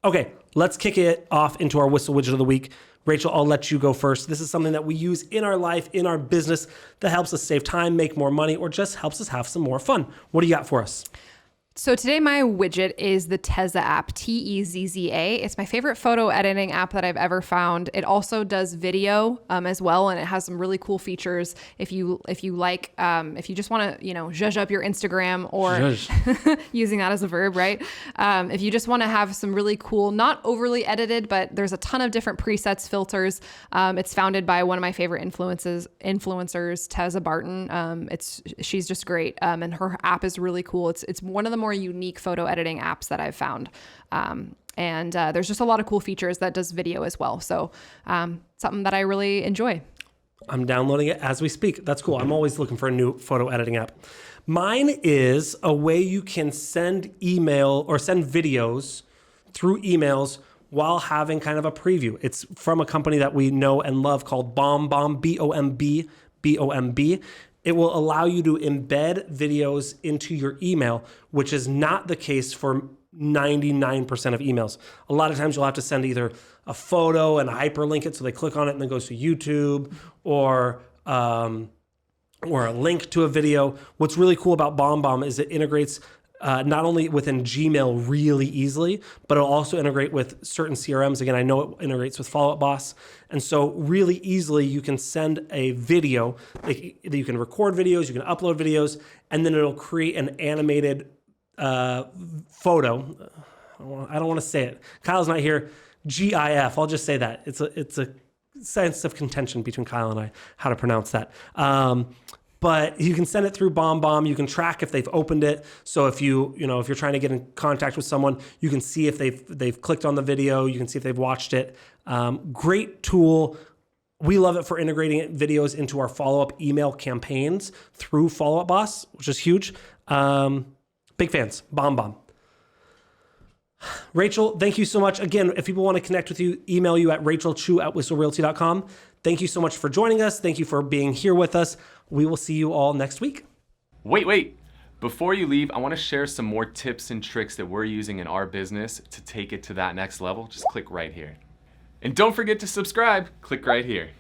Okay, let's kick it off into our Whissel Widget of the Week. Rachel, I'll let you go first. This is something that we use in our life, in our business, that helps us save time, make more money, or just helps us have some more fun. What do you got for us? So today my widget is the Tezza app, Tezza. It's my favorite photo editing app that I've ever found. It also does video as well, and it has some really cool features. If you like, if you just want to, zhuzh up your Instagram, or using that as a verb, right? If you just want to have some really cool, not overly edited, but there's a ton of different presets, filters. It's founded by one of my favorite influencers, Tezza Barton. She's just great, and her app is really cool. It's one of the more unique photo editing apps that I've found. And there's just a lot of cool features that does video as well. So something that I really enjoy. I'm downloading it as we speak. That's cool. I'm always looking for a new photo editing app. Mine is a way you can send email or send videos through emails while having kind of a preview. It's from a company that we know and love called BombBomb, B-O-M-B. It will allow you to embed videos into your email, which is not the case for 99% of emails. A lot of times you'll have to send either a photo and hyperlink it so they click on it and then goes to YouTube, or a link to a video. What's really cool about BombBomb is it integrates not only within Gmail really easily, but it'll also integrate with certain CRMs. Again, I know it integrates with Follow Up Boss. And so really easily you can send a video, you can record videos, you can upload videos, and then it'll create an animated photo. I don't want to say it. Kyle's not here. GIF. I'll just say that. It's a sense of contention between Kyle and I, how to pronounce that. But you can send it through BombBomb. You can track if they've opened it. So if if you're trying to get in contact with someone, you can see if they've clicked on the video. You can see if they've watched it. Great tool. We love it for integrating videos into our follow-up email campaigns through Follow Up Boss, which is huge. Big fans. BombBomb. Rachel, thank you so much. Again, if people want to connect with you, email you at rachelchu@whisselrealty.com. Thank you so much for joining us. Thank you for being here with us. We will see you all next week. Wait. Before you leave, I want to share some more tips and tricks that we're using in our business to take it to that next level. Just click right here. And don't forget to subscribe. Click right here.